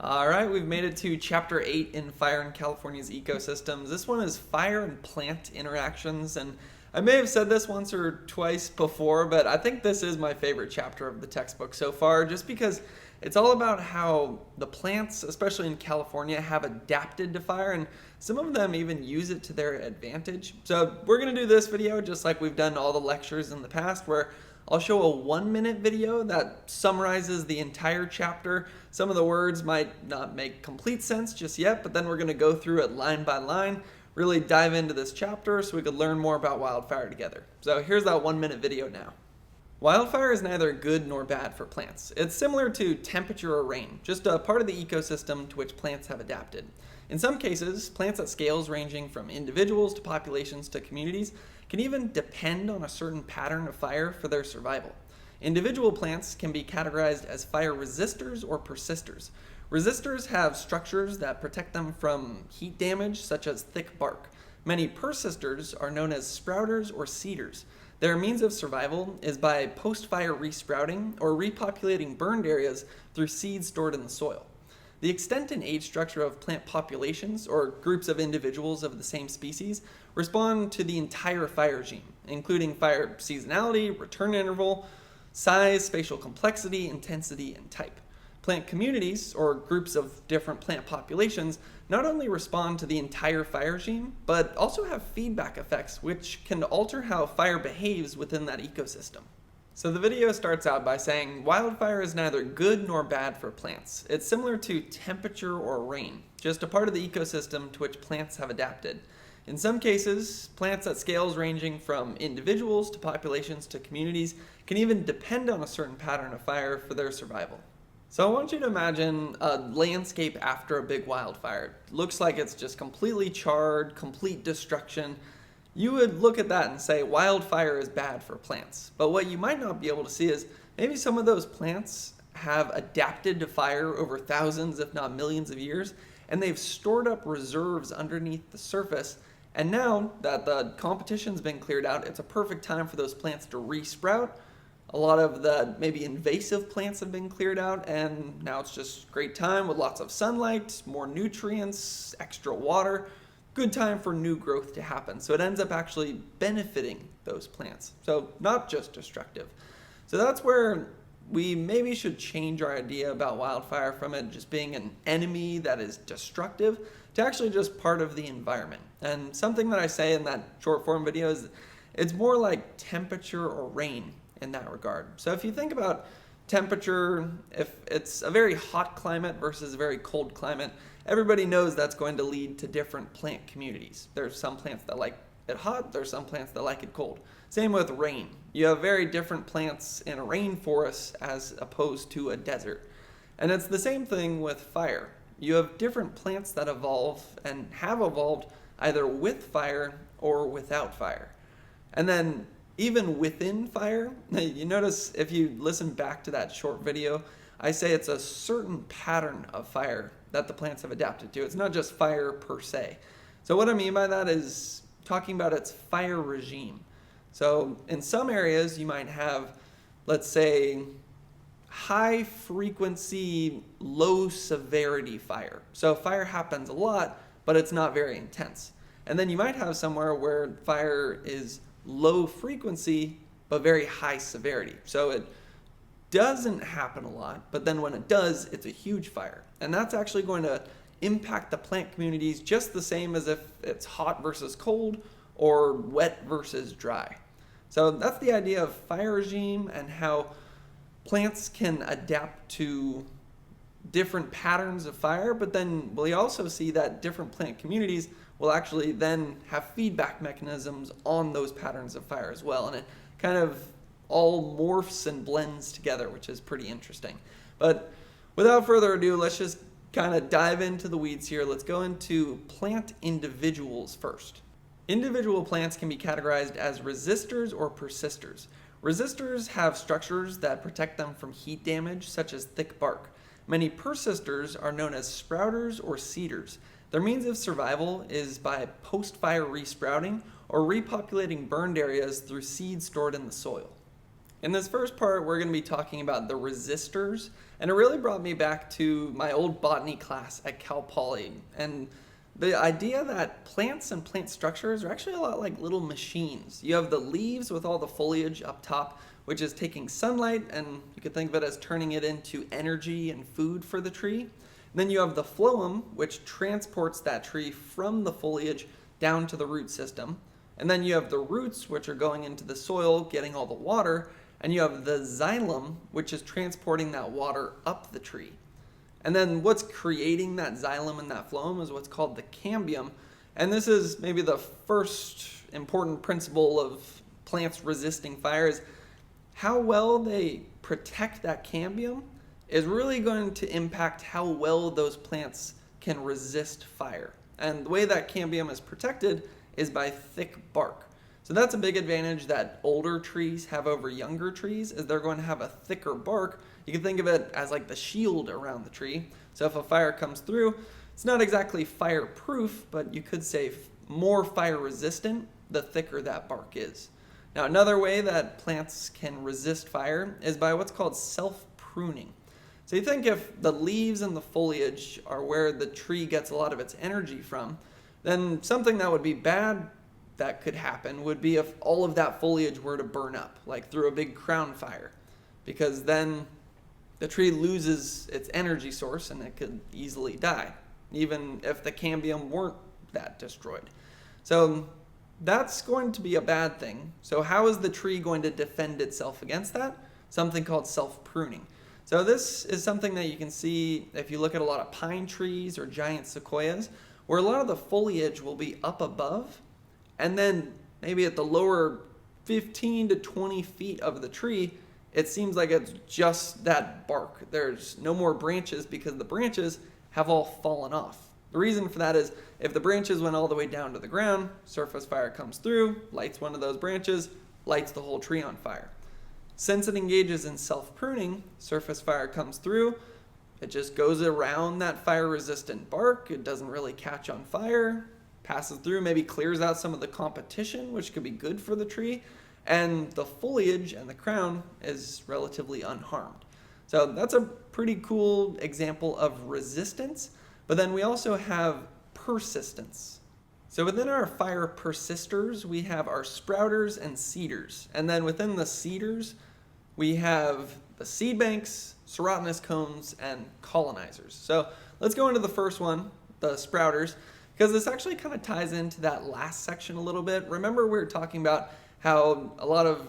All right, we've made it to Chapter 8 in Fire in California's Ecosystems. This one is fire and plant interactions, and I may have said this once or twice before, but I think this is my favorite chapter of the textbook so far, just because it's all about how the plants, especially in California, have adapted to fire, and some of them even use it to their advantage. So we're going to do this video just like we've done all the lectures in the past, where I'll show a 1-minute video that summarizes the entire chapter. Some of the words might not make complete sense just yet, but then we're going to go through it line by line, really dive into this chapter so we could learn more about wildfire together. So here's that 1-minute video now. Wildfire is neither good nor bad for plants. It's similar to temperature or rain, just a part of the ecosystem to which plants have adapted. In some cases, plants at scales ranging from individuals to populations to communities can even depend on a certain pattern of fire for their survival. Individual plants can be categorized as fire resistors or persisters. Resistors have structures that protect them from heat damage, such as thick bark. Many persisters are known as sprouters or seeders. Their means of survival is by postfire resprouting or repopulating burned areas through seeds stored in the soil. The extent and age structure of plant populations, or groups of individuals of the same species, respond to the entire fire regime, including fire seasonality, return interval, size, spatial complexity, intensity, and type. Plant communities, or groups of different plant populations, not only respond to the entire fire regime, but also have feedback effects which can alter how fire behaves within that ecosystem. So the video starts out by saying wildfire is neither good nor bad for plants. It's similar to temperature or rain, just a part of the ecosystem to which plants have adapted. In some cases, plants at scales ranging from individuals to populations to communities can even depend on a certain pattern of fire for their survival. So I want you to imagine a landscape after a big wildfire. It looks like it's just completely charred, complete destruction. You would look at that and say wildfire is bad for plants. But what you might not be able to see is maybe some of those plants have adapted to fire over thousands, if not millions of years, and they've stored up reserves underneath the surface. And now that the competition's been cleared out, it's a perfect time for those plants to resprout. A lot of the maybe invasive plants have been cleared out, and now it's just a great time with lots of sunlight, more nutrients, extra water. Good time for new growth to happen. So it ends up actually benefiting those plants. So not just destructive. So that's where we maybe should change our idea about wildfire from it just being an enemy that is destructive to actually just part of the environment. And something that I say in that short form video is it's more like temperature or rain in that regard. So if you think about temperature, if it's a very hot climate versus a very cold climate, everybody knows that's going to lead to different plant communities. There's some plants that like it hot, there's some plants that like it cold. Same with rain. You have very different plants in a rainforest as opposed to a desert. And it's the same thing with fire. You have different plants that evolve and have evolved either with fire or without fire. And then even within fire, you notice if you listen back to that short video, I say it's a certain pattern of fire that the plants have adapted to. It's not just fire per se. So what I mean by that is talking about its fire regime. So in some areas you might have, let's say, high frequency, low severity fire. So fire happens a lot, but it's not very intense. And then you might have somewhere where fire is low frequency, but very high severity. So it doesn't happen a lot, but then when it does, it's a huge fire. And that's actually going to impact the plant communities just the same as if it's hot versus cold or wet versus dry. So that's the idea of fire regime and how plants can adapt to different patterns of fire, but then we also see that different plant communities will actually then have feedback mechanisms on those patterns of fire as well. And it kind of all morphs and blends together, which is pretty interesting. But without further ado, let's just kind of dive into the weeds here. Let's go into plant individuals first. Individual plants can be categorized as resistors or persisters. Resistors have structures that protect them from heat damage, such as thick bark. Many persisters are known as sprouters or seeders. Their means of survival is by post-fire resprouting or repopulating burned areas through seeds stored in the soil. In this first part, we're going to be talking about the resistors, and it really brought me back to my old botany class at Cal Poly, and the idea that plants and plant structures are actually a lot like little machines. You have the leaves with all the foliage up top, which is taking sunlight, and you could think of it as turning it into energy and food for the tree. And then you have the phloem, which transports that tree from the foliage down to the root system. And then you have the roots, which are going into the soil, getting all the water. And you have the xylem, which is transporting that water up the tree. And then what's creating that xylem and that phloem is what's called the cambium. And this is maybe the first important principle of plants resisting fire is how well they protect that cambium is really going to impact how well those plants can resist fire. And the way that cambium is protected is by thick bark. So that's a big advantage that older trees have over younger trees, is they're going to have a thicker bark. You can think of it as like the shield around the tree. So if a fire comes through, it's not exactly fireproof, but you could say more fire resistant the thicker that bark is. Now, another way that plants can resist fire is by what's called self-pruning. So you think if the leaves and the foliage are where the tree gets a lot of its energy from, then something that would be bad that could happen would be if all of that foliage were to burn up, like through a big crown fire, because then the tree loses its energy source and it could easily die, even if the cambium weren't that destroyed. So that's going to be a bad thing. So how is the tree going to defend itself against that? Something called self-pruning. So this is something that you can see if you look at a lot of pine trees or giant sequoias, where a lot of the foliage will be up above, and then maybe at the lower 15 to 20 feet of the tree, it seems like it's just that bark. There's no more branches because the branches have all fallen off. The reason for that is if the branches went all the way down to the ground, surface fire comes through, lights one of those branches, lights the whole tree on fire. Since it engages in self-pruning, surface fire comes through, it just goes around that fire-resistant bark, it doesn't really catch on fire, passes through, maybe clears out some of the competition, which could be good for the tree, and the foliage and the crown is relatively unharmed. So that's a pretty cool example of resistance, but then we also have persistence. So within our fire persisters, we have our sprouters and seeders, and then within the seeders, we have the seed banks, serotinous cones, and colonizers. So let's go into the first one, the sprouters, because this actually kind of ties into that last section a little bit. Remember we were talking about how a lot of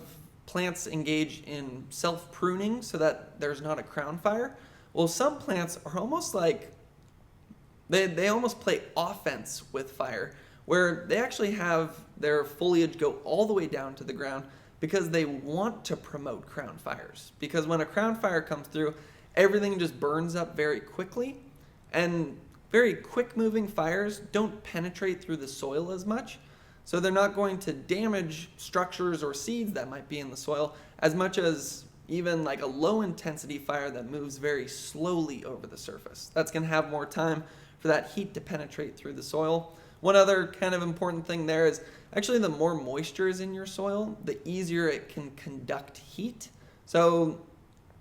plants engage in self-pruning so that there's not a crown fire? Well, some plants are almost like, they almost play offense with fire, where they actually have their foliage go all the way down to the ground because they want to promote crown fires. Because when a crown fire comes through, everything just burns up very quickly, and very quick moving fires don't penetrate through the soil as much, so they're not going to damage structures or seeds that might be in the soil as much as even like a low intensity fire that moves very slowly over the surface. That's going to have more time for that heat to penetrate through the soil. One other kind of important thing there is actually the more moisture is in your soil, the easier it can conduct heat. So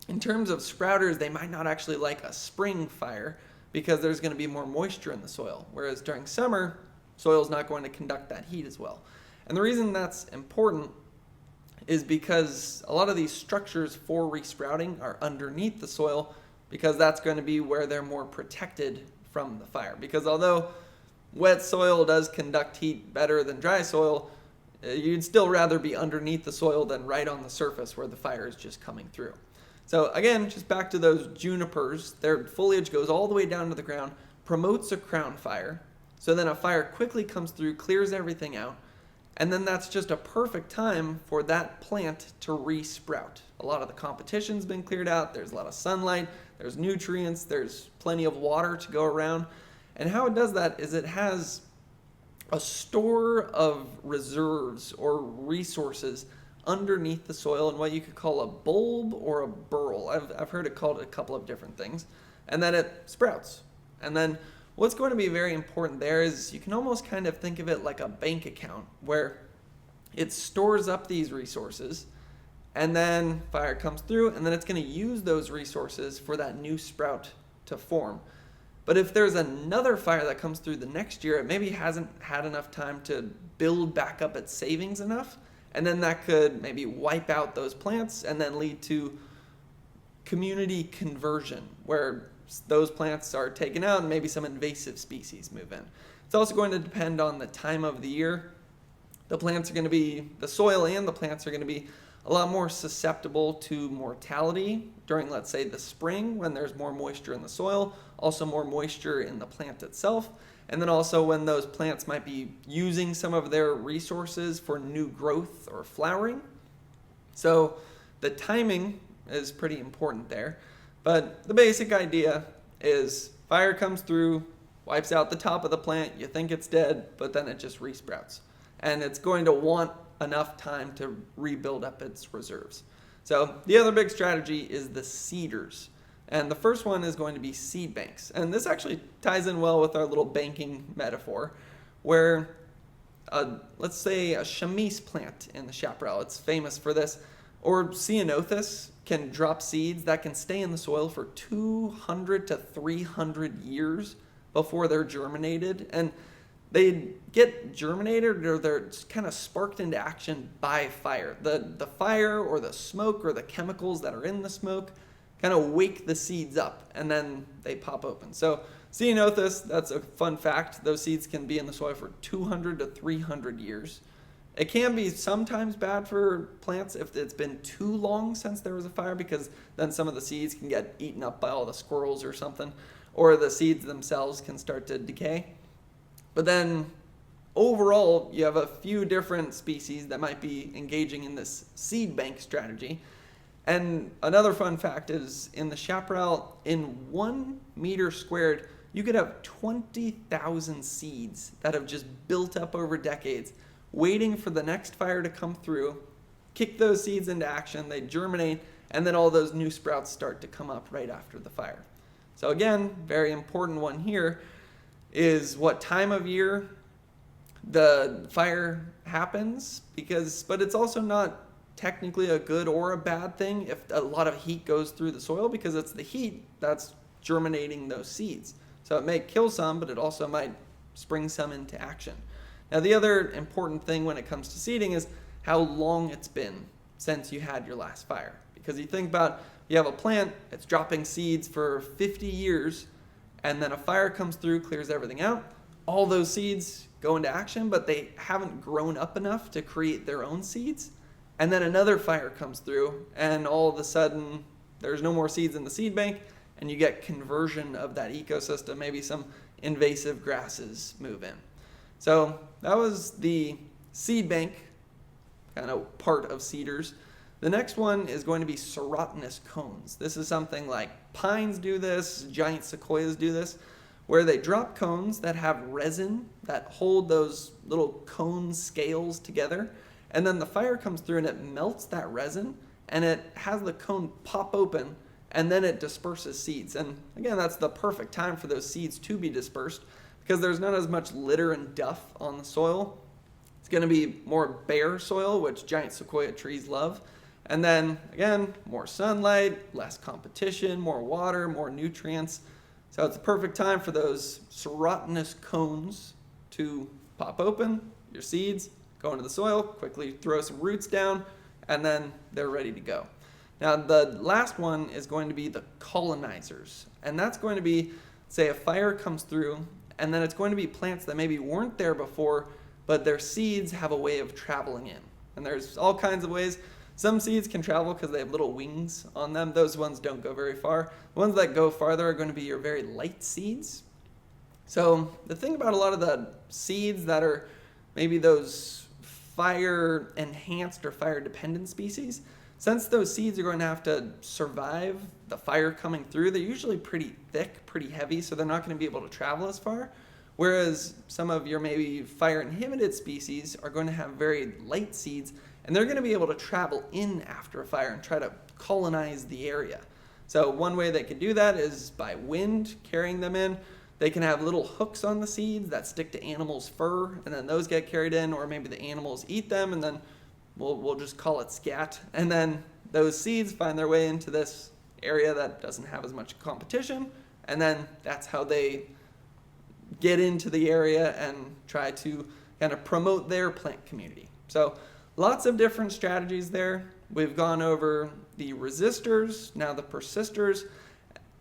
in terms of sprouters, they might not actually like a spring fire because there's going to be more moisture in the soil, whereas during summer, soil's not going to conduct that heat as well. And the reason that's important is because a lot of these structures for resprouting are underneath the soil, because that's going to be where they're more protected from the fire. Because although wet soil does conduct heat better than dry soil, you'd still rather be underneath the soil than right on the surface where the fire is just coming through. So again, just back to those junipers, their foliage goes all the way down to the ground, promotes a crown fire, so then a fire quickly comes through, clears everything out, and then that's just a perfect time for that plant to resprout. A lot of the competition's been cleared out, there's a lot of sunlight, there's nutrients, there's plenty of water to go around. And how it does that is it has a store of reserves or resources underneath the soil in what you could call a bulb or a burl. I've heard it called a couple of different things. And then it sprouts. And then what's going to be very important there is you can almost kind of think of it like a bank account where it stores up these resources and then fire comes through, and then it's going to use those resources for that new sprout to form. But if there's another fire that comes through the next year, it maybe hasn't had enough time to build back up its savings enough, and then that could maybe wipe out those plants and then lead to community conversion, where those plants are taken out and maybe some invasive species move in. It's also going to depend on the time of the year. The soil and the plants are going to be a lot more susceptible to mortality during, let's say, the spring when there's more moisture in the soil, also more moisture in the plant itself, and then also when those plants might be using some of their resources for new growth or flowering. So the timing is pretty important there. But the basic idea is fire comes through, wipes out the top of the plant, you think it's dead, but then it just resprouts. And it's going to want enough time to rebuild up its reserves. So the other big strategy is the seeders. And the first one is going to be seed banks. And this actually ties in well with our little banking metaphor, where let's say a chamise plant in the chaparral, it's famous for this, or ceanothus can drop seeds that can stay in the soil for 200 to 300 years before they're germinated. And they get germinated, or they're kind of sparked into action by fire. The fire or the smoke or the chemicals that are in the smoke kind of wake the seeds up, and then they pop open. So ceanothus, that's a fun fact. Those seeds can be in the soil for 200 to 300 years. It can be sometimes bad for plants if it's been too long since there was a fire, because then some of the seeds can get eaten up by all the squirrels or something, or the seeds themselves can start to decay. But then overall, you have a few different species that might be engaging in this seed bank strategy. And another fun fact is, in the chaparral, in 1 meter squared, you could have 20,000 seeds that have just built up over decades, waiting for the next fire to come through, kick those seeds into action, they germinate, and then all those new sprouts start to come up right after the fire. So again, very important one here is what time of year the fire happens, but it's also not technically a good or a bad thing if a lot of heat goes through the soil, because it's the heat that's germinating those seeds. So it may kill some, but it also might spring some into action. Now, the other important thing when it comes to seeding is how long it's been since you had your last fire. Because you think about, you have a plant, it's dropping seeds for 50 years, and then a fire comes through, clears everything out. All those seeds go into action, but they haven't grown up enough to create their own seeds. And then another fire comes through, and all of a sudden, there's no more seeds in the seed bank, and you get conversion of that ecosystem. Maybe some invasive grasses move in. So that was the seed bank kind of part of seeders. The next one is going to be serotinous cones. This is something like pines do this, giant sequoias do this, where they drop cones that have resin that hold those little cone scales together, and then the fire comes through and it melts that resin, and it has the cone pop open, and then it disperses seeds. And again, that's the perfect time for those seeds to be dispersed, because there's not as much litter and duff on the soil. It's going to be more bare soil, which giant sequoia trees love. And then, again, more sunlight, less competition, more water, more nutrients. So it's a perfect time for those serotinous cones to pop open, your seeds, go into the soil, quickly throw some roots down, and then they're ready to go. Now, the last one is going to be the colonizers. And that's going to be, say, a fire comes through, and then it's going to be plants that maybe weren't there before, but their seeds have a way of traveling in. And there's all kinds of ways. Some seeds can travel because they have little wings on them. Those ones don't go very far. The ones that go farther are going to be your very light seeds. So the thing about a lot of the seeds that are maybe those fire-enhanced or fire-dependent species, since those seeds are going to have to survive the fire coming through, they're usually pretty thick, pretty heavy, so they're not going to be able to travel as far. Whereas some of your maybe fire-inhibited species are going to have very light seeds, and they're going to be able to travel in after a fire and try to colonize the area. So one way they can do that is by wind carrying them in. They can have little hooks on the seeds that stick to animals' fur, and then those get carried in, or maybe the animals eat them, and then we'll just call it scat. And then those seeds find their way into this area that doesn't have as much competition. And then that's how they get into the area and try to kind of promote their plant community. So lots of different strategies there. We've gone over the resistors, now the persisters,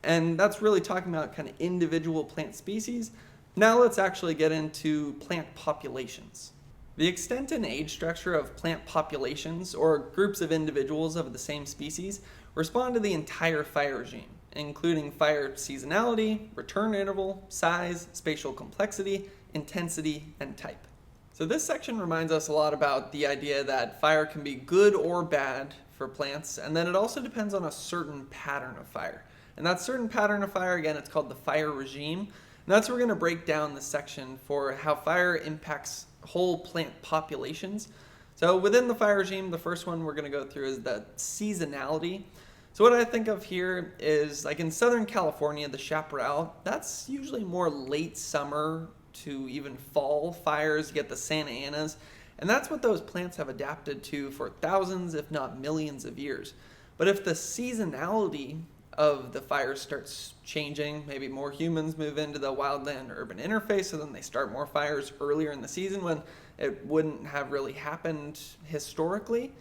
and that's really talking about kind of individual plant species. Now let's actually get into plant populations. The extent and age structure of plant populations, or groups of individuals of the same species, respond to the entire fire regime, including fire seasonality, return interval, size, spatial complexity, intensity, and type. So this section reminds us a lot about the idea that fire can be good or bad for plants, and then it also depends on a certain pattern of fire. And that certain pattern of fire, again, it's called the fire regime. And that's where we're going to break down this section for how fire impacts whole plant populations. So within the fire regime, the first one we're going to go through is the seasonality. So what I think of here is, like in Southern California, the chaparral, that's usually more late summer to even fall fires. You get the Santa Anas, and that's what those plants have adapted to for thousands, if not millions of years. But if the seasonality of the fires starts changing, maybe more humans move into the wildland urban interface, so then they start more fires earlier in the season when it wouldn't have really happened historically,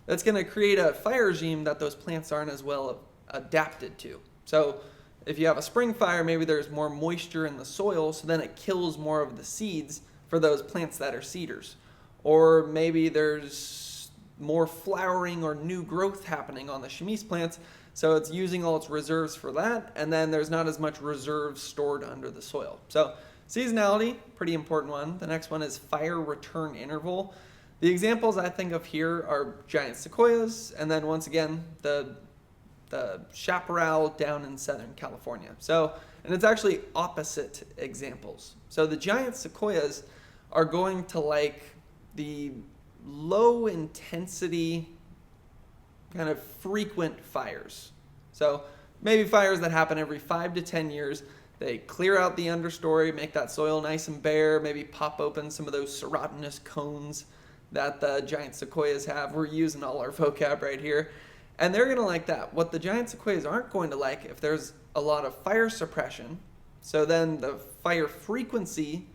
that's going to create a fire regime that those plants aren't as well adapted to. So if you have a spring fire, maybe there's more moisture in the soil, so then it kills more of the seeds for those plants that are seeders. Or maybe there's more flowering or new growth happening on the chamise plants, so it's using all its reserves for that, and then there's not as much reserves stored under the soil. So seasonality, pretty important one. The next one is fire return interval. The examples I think of here are giant sequoias, and then once again, the chaparral down in Southern California. So, and it's actually opposite examples. So the giant sequoias are going to like the low intensity, kind of frequent fires. So maybe fires that happen every 5 to 10 years. They clear out the understory, make that soil nice and bare, maybe pop open some of those serotinous cones that the giant sequoias have. We're using all our vocab right here. And they're going to like that. What the giant sequoias aren't going to like, if there's a lot of fire suppression, so then the fire frequency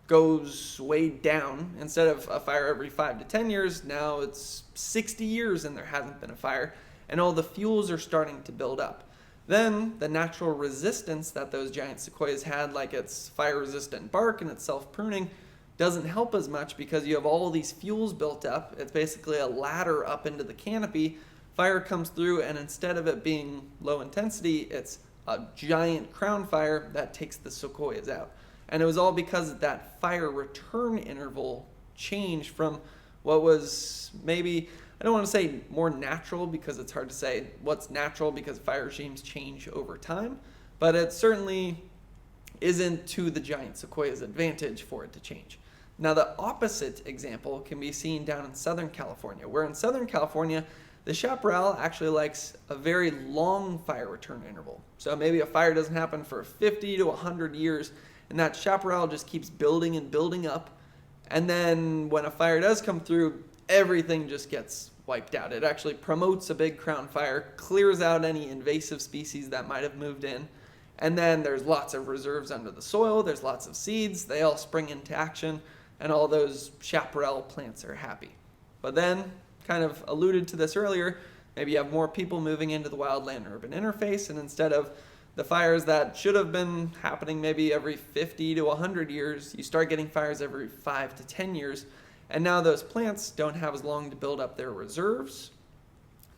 goes way down. Instead of a fire every 5 to 10 years, now it's 60 years and there hasn't been a fire, and all the fuels are starting to build up. Then the natural resistance that those giant sequoias had, like its fire-resistant bark and its self-pruning, doesn't help as much because you have all these fuels built up. It's basically a ladder up into the canopy. Fire comes through, and instead of it being low intensity, it's a giant crown fire that takes the sequoias out. And it was all because that fire return interval changed from what was maybe, I don't want to say more natural because it's hard to say what's natural because fire regimes change over time, but it certainly isn't to the giant sequoia's advantage for it to change. Now the opposite example can be seen down in Southern California, where in Southern California, the chaparral actually likes a very long fire return interval. So maybe a fire doesn't happen for 50 to 100 years, and that chaparral just keeps building and building up. And then when a fire does come through, everything just gets wiped out. It actually promotes a big crown fire, clears out any invasive species that might have moved in, and then there's lots of reserves under the soil, there's lots of seeds, they all spring into action, and all those chaparral plants are happy. But then, kind of alluded to this earlier, maybe you have more people moving into the wildland urban interface, and instead of the fires that should have been happening maybe every 50 to 100 years, you start getting fires every 5 to 10 years, and now those plants don't have as long to build up their reserves,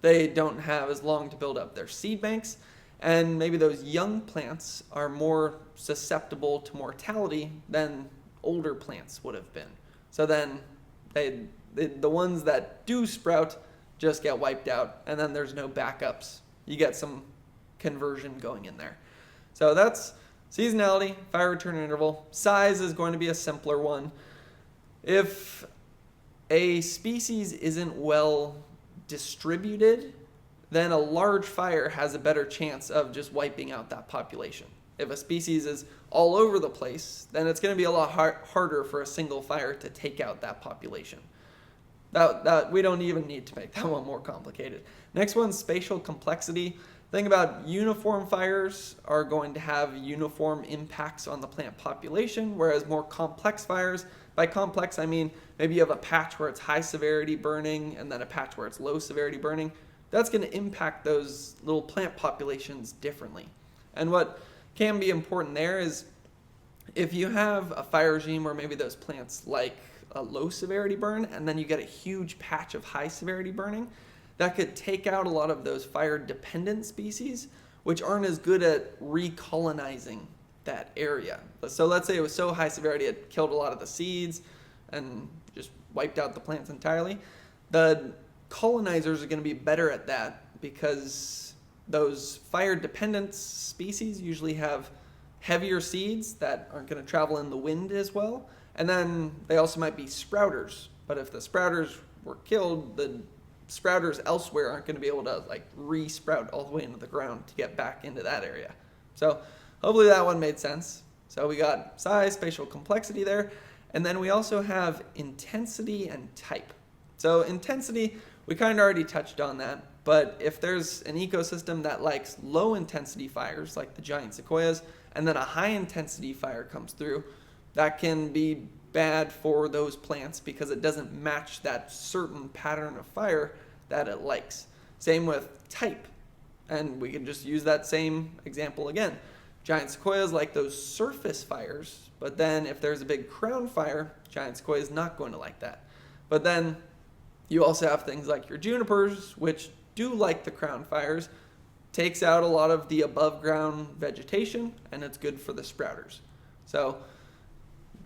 they don't have as long to build up their seed banks, and maybe those young plants are more susceptible to mortality than older plants would have been. So then the ones that do sprout just get wiped out, and then there's no backups. You get some conversion going in there. So that's seasonality, fire return interval. Size is going to be a simpler one. If a species isn't well distributed, then a large fire has a better chance of just wiping out that population. If a species is all over the place, then it's going to be a lot harder for a single fire to take out that population. that we don't even need to make that one more complicated. Next one's spatial complexity. Think about uniform fires are going to have uniform impacts on the plant population, whereas more complex fires, by complex I mean maybe you have a patch where it's high severity burning and then a patch where it's low severity burning. That's going to impact those little plant populations differently. And what can be important there is if you have a fire regime where maybe those plants like a low severity burn and then you get a huge patch of high severity burning, that could take out a lot of those fire dependent species which aren't as good at recolonizing that area. So let's say it was so high severity it killed a lot of the seeds and just wiped out the plants entirely. The colonizers are going to be better at that because those fire dependent species usually have heavier seeds that aren't going to travel in the wind as well. And then they also might be sprouters. But if the sprouters were killed, the sprouters elsewhere aren't going to be able to like re-sprout all the way into the ground to get back into that area. So hopefully that one made sense. So we got size, spatial complexity there. And then we also have intensity and type. So intensity, we kind of already touched on that. But if there's an ecosystem that likes low intensity fires like the giant sequoias, and then a high intensity fire comes through, that can be bad for those plants because it doesn't match that certain pattern of fire that it likes. Same with type. And we can just use that same example again. Giant sequoias like those surface fires, but then if there's a big crown fire, giant sequoia is not going to like that. But then you also have things like your junipers, which do like the crown fires, takes out a lot of the above ground vegetation, and it's good for the sprouters. So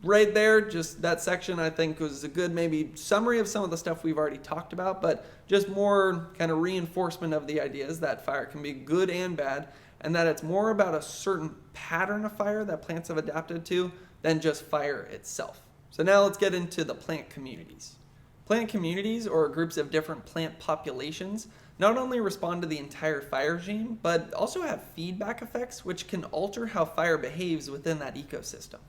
right there, just that section I think was a good maybe summary of some of the stuff we've already talked about, but just more kind of reinforcement of the ideas that fire can be good and bad, and that it's more about a certain pattern of fire that plants have adapted to than just fire itself. So now let's get into the plant communities. Plant communities, or groups of different plant populations, not only respond to the entire fire regime, but also have feedback effects which can alter how fire behaves within that ecosystem.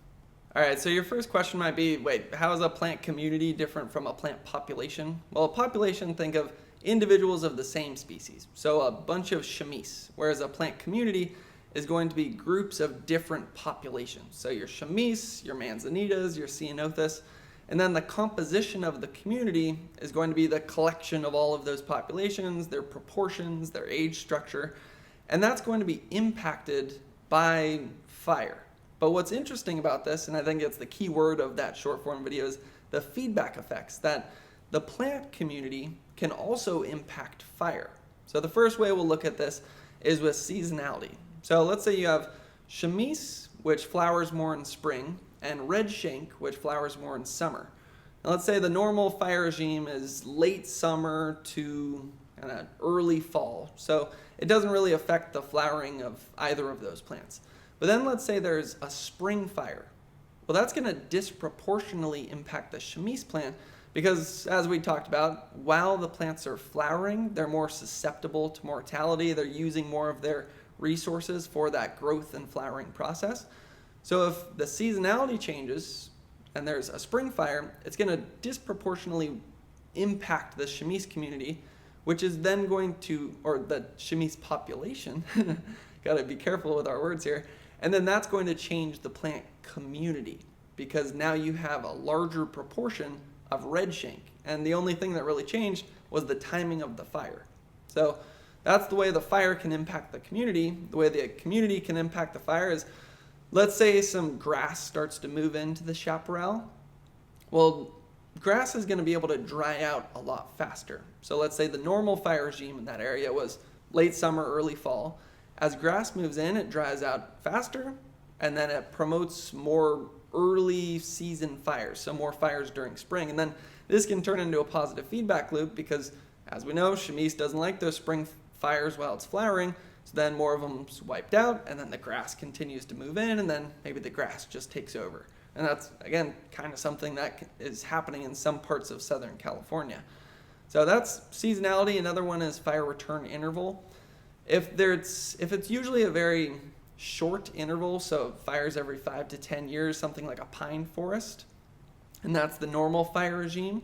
All right, so your first question might be, wait, how is a plant community different from a plant population? Well, a population, think of individuals of the same species, so a bunch of chamise, whereas a plant community is going to be groups of different populations. So your chamise, your manzanitas, your ceanothus, and then the composition of the community is going to be the collection of all of those populations, their proportions, their age structure, and that's going to be impacted by fire. But what's interesting about this, and I think it's the key word of that short form video, is the feedback effects, that the plant community can also impact fire. So the first way we'll look at this is with seasonality. So let's say you have chamise, which flowers more in spring, and red shank, which flowers more in summer. Now let's say the normal fire regime is late summer to kind of early fall, so it doesn't really affect the flowering of either of those plants. But then let's say there's a spring fire. Well, that's going to disproportionately impact the chamise plant because, as we talked about, while the plants are flowering, they're more susceptible to mortality. They're using more of their resources for that growth and flowering process. So if the seasonality changes and there's a spring fire, it's going to disproportionately impact the chamise community, which is then going to, or the chamise population, got to be careful with our words here, and then that's going to change the plant community because now you have a larger proportion of red shank, and the only thing that really changed was the timing of the fire. So that's the way the fire can impact the community. The way the community can impact the fire is, let's say some grass starts to move into the chaparral. Well, grass is going to be able to dry out a lot faster. So let's say the normal fire regime in that area was late summer, early fall. As grass moves in, it dries out faster, and then it promotes more early season fires, so more fires during spring. And then this can turn into a positive feedback loop because, as we know, chamise doesn't like those spring fires while it's flowering, so then more of them's wiped out, and then the grass continues to move in, and then maybe the grass just takes over. And that's, again, kind of something that is happening in some parts of Southern California. So that's seasonality. Another one is fire return interval. If it's usually a very short interval, so fires every 5 to 10 years, something like a pine forest, and that's the normal fire regime,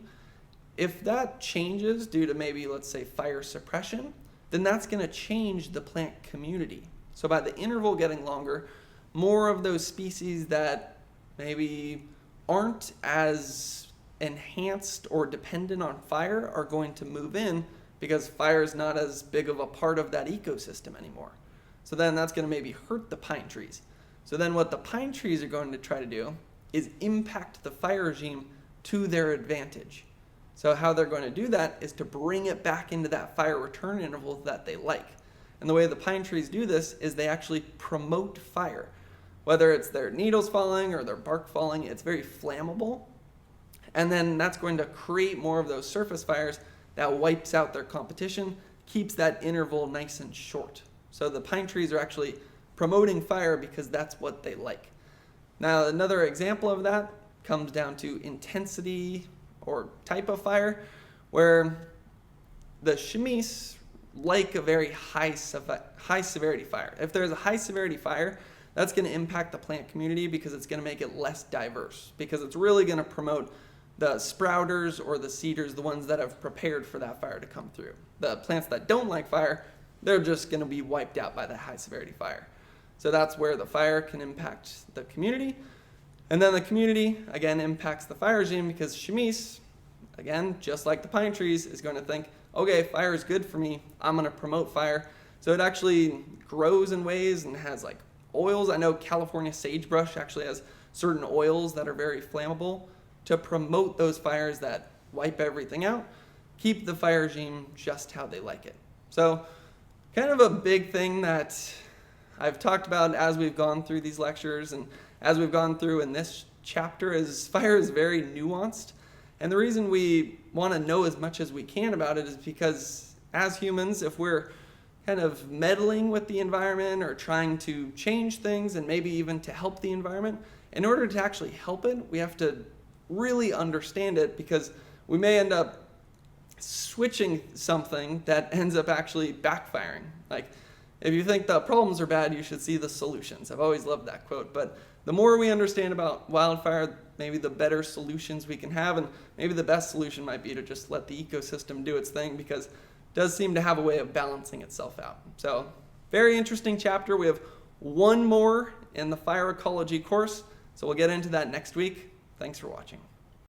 If that changes due to maybe, let's say, fire suppression, then that's going to change the plant community. So by the interval getting longer, more of those species that maybe aren't as enhanced or dependent on fire are going to move in because fire is not as big of a part of that ecosystem anymore. So then that's going to maybe hurt the pine trees. So then what the pine trees are going to try to do is impact the fire regime to their advantage. So how they're going to do that is to bring it back into that fire return interval that they like. And the way the pine trees do this is they actually promote fire. Whether it's their needles falling or their bark falling, it's very flammable. And then that's going to create more of those surface fires that wipes out their competition, keeps that interval nice and short. So the pine trees are actually promoting fire because that's what they like. Now, another example of that comes down to intensity or type of fire, where the chamise like a very high severity fire. If there's a high severity fire, that's going to impact the plant community because it's going to make it less diverse, because it's really going to promote the sprouters or the cedars, the ones that have prepared for that fire to come through. The plants that don't like fire, they're just going to be wiped out by the high severity fire. So that's where the fire can impact the community. And then the community, again, impacts the fire regime because chamise, again, just like the pine trees, is going to think, okay, fire is good for me, I'm going to promote fire. So it actually grows in ways and has like oils. I know California sagebrush actually has certain oils that are very flammable to promote those fires that wipe everything out, keep the fire regime just how they like it. So kind of a big thing that I've talked about as we've gone through these lectures and as we've gone through in this chapter is fire is very nuanced. And the reason we want to know as much as we can about it is because as humans, if we're kind of meddling with the environment or trying to change things and maybe even to help the environment, in order to actually help it, we have to really understand it, because we may end up switching something that ends up actually backfiring. Like, if you think the problems are bad, you should see the solutions. I've always loved that quote. But the more we understand about wildfire, maybe the better solutions we can have, and maybe the best solution might be to just let the ecosystem do its thing, because it does seem to have a way of balancing itself out. So, very interesting chapter. We have one more in the fire ecology course, so we'll get into that next week. Thanks for watching.